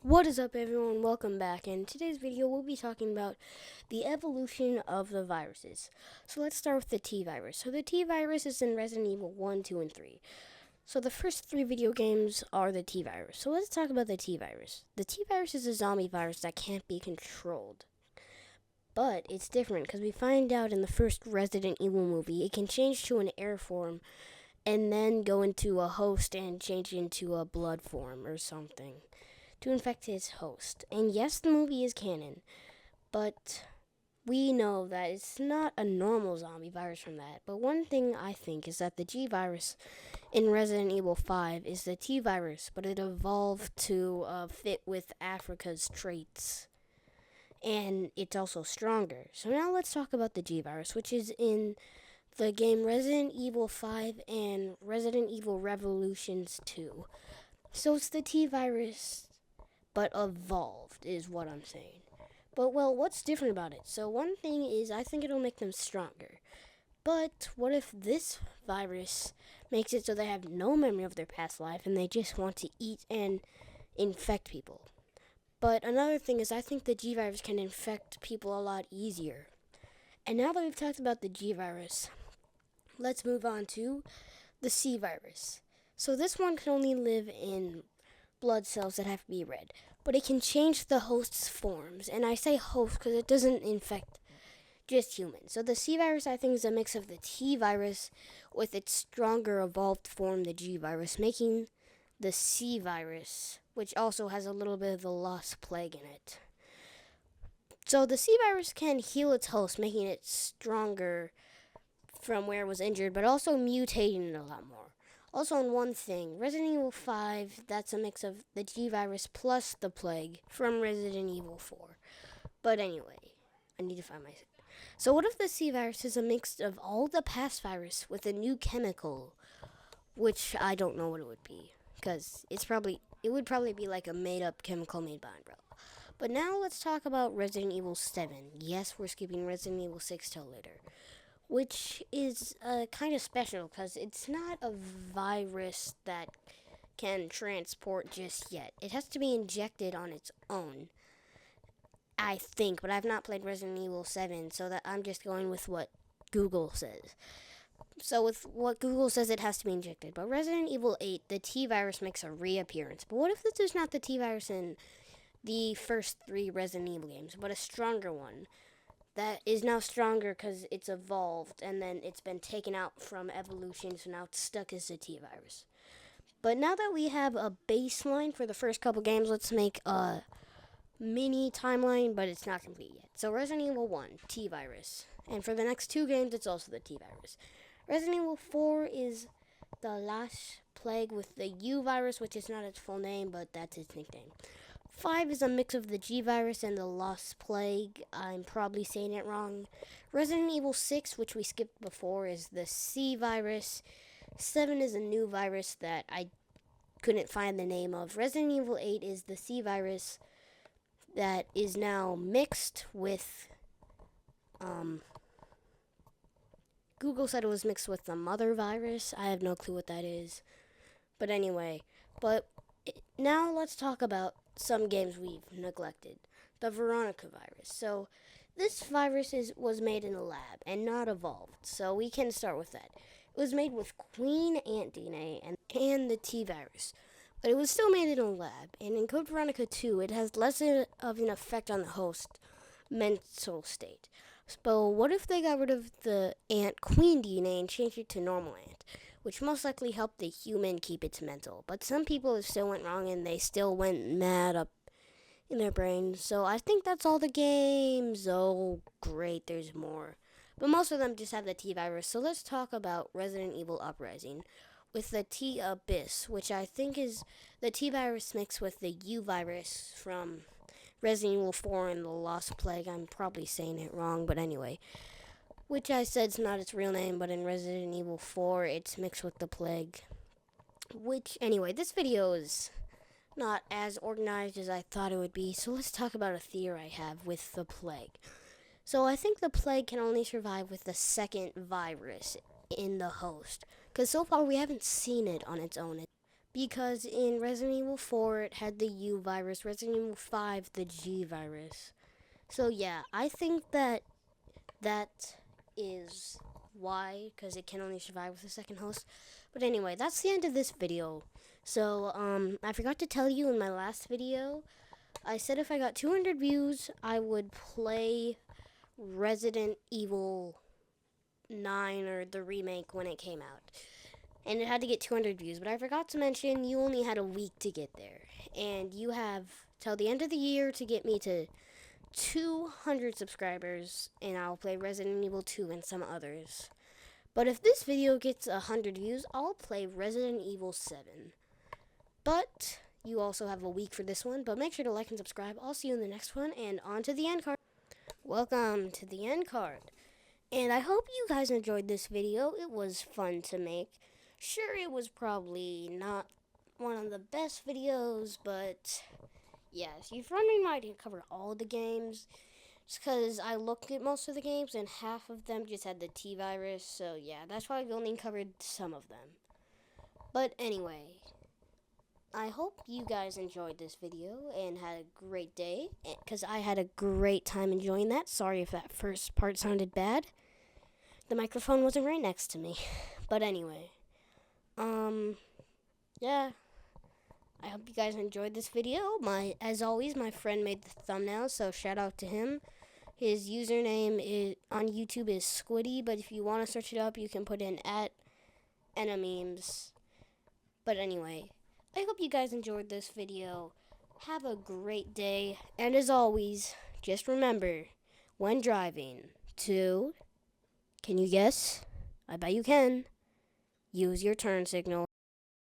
What is up, everyone? Welcome back. In today's video, we'll be talking about the evolution of the viruses. So let's start with the T virus. So the T virus is in Resident Evil 1, 2, and 3. So the first three video games are the T virus. So let's talk about the T virus. The T virus is a zombie virus that can't be controlled. But it's different because we find out in the first Resident Evil movie, it can change to an air form and then go into a host and change into a blood form or something to infect his host. And yes, the movie is canon, but we know that it's not a normal zombie virus from that. But one thing I think is that the G virus in Resident Evil 5 is the T virus, but it evolved to fit with Africa's traits. And it's also stronger. So now let's talk about the G virus, which is in the game Resident Evil 5 and Resident Evil Revolutions 2. So it's the T virus but evolved is what I'm saying. But well, what's different about it? So one thing is I think it'll make them stronger. But what if this virus makes it so they have no memory of their past life and they just want to eat and infect people? But another thing is I think the G virus can infect people a lot easier. And now that we've talked about the G virus, let's move on to the C virus. So this one can only live in blood cells that have to be red, but it can change the host's forms. And I say host because it doesn't infect just humans. So the C virus, I think, is a mix of the T virus with its stronger evolved form, the G virus, making the C virus, which also has a little bit of the lost plague in it. So the C virus can heal its host, making it stronger from where it was injured, but also mutating it a lot more. Also, on one thing, Resident Evil 5, that's a mix of the G virus plus the plague from Resident Evil 4. But anyway, I need to find my. So, what if the C virus is a mix of all the past virus with a new chemical, which I don't know what it would be, because it would probably be like a made up chemical made by Umbrella. But now let's talk about Resident Evil 7. Yes, we're skipping Resident Evil 6 till later, which is kind of special because it's not a virus that can transport just yet. It has to be injected on its own, I think, but I've not played Resident Evil 7, so that I'm just going with what Google says. So with what Google says, it has to be injected. But Resident Evil 8, the T virus makes a reappearance. But what if this is not the T virus in the first three Resident Evil games, but a stronger one? That is now stronger because it's evolved and then it's been taken out from evolution, so now it's stuck as a T virus. But now that we have a baseline for the first couple games, let's make a mini timeline, but it's not complete yet. So Resident Evil 1, T virus. And for the next two games, it's also the T virus. Resident Evil 4 is the last plague with the U virus, which is not its full name, but that's its nickname. 5 is a mix of the G virus and the Lost Plague. I'm probably saying it wrong. Resident Evil 6, which we skipped before, is the C virus. 7 is a new virus that I couldn't find the name of. Resident Evil 8 is the C virus that is now mixed with. Google said it was mixed with the Mother virus. I have no clue what that is. But anyway, now let's talk about some games we've neglected. The Veronica virus. So this virus was made in a lab and not evolved. So we can start with that. It was made with Queen Ant DNA and the T virus. But it was still made in a lab. And in Code Veronica 2, it has less of an effect on the host mental state. But what if they got rid of the Ant Queen DNA and changed it to normal Ant, which most likely helped the human keep its mental? But some people still went wrong and they still went mad up in their brains. So I think that's all the games. Oh, great, there's more. But most of them just have the T virus. So let's talk about Resident Evil Uprising with the T Abyss, which I think is the T virus mixed with the U virus from Resident Evil 4 and the Lost Plague. I'm probably saying it wrong, but anyway. Which I said is not its real name, but in Resident Evil 4, it's mixed with the Plague. Which, anyway, this video is not as organized as I thought it would be, so let's talk about a theory I have with the Plague. So I think the Plague can only survive with the second virus in the host, because so far we haven't seen it on its own. because in Resident Evil 4 it had the U virus, Resident Evil 5 the G virus. So yeah, I think that is why, because it can only survive with a second host. But anyway, that's the end of this video. So I forgot to tell you in my last video, I said if I got 200 views, I would play Resident Evil 9 or the remake when it came out. And it had to get 200 views, but I forgot to mention you only had a week to get there. And you have till the end of the year to get me to 200 subscribers, and I'll play Resident Evil 2 and some others. But if this video gets 100 views, I'll play Resident Evil 7. But you also have a week for this one, but make sure to like and subscribe. I'll see you in the next one, and on to the end card. Welcome to the end card. And I hope you guys enjoyed this video. It was fun to make. Sure, it was probably not one of the best videos, but yes, you're wondering why I didn't cover all the games. It's because I looked at most of the games, and half of them just had the T virus, so yeah, that's why I've only covered some of them. But anyway, I hope you guys enjoyed this video and had a great day, because I had a great time enjoying that. Sorry if that first part sounded bad. The microphone wasn't right next to me. But anyway, yeah. I hope you guys enjoyed this video. As always, my friend made the thumbnail, so shout out to him. His username on YouTube is Squiddy, but if you want to search it up, you can put in @enememes. But anyway, I hope you guys enjoyed this video. Have a great day, and as always, just remember, when driving, can you guess? I bet you can. Use your turn signal.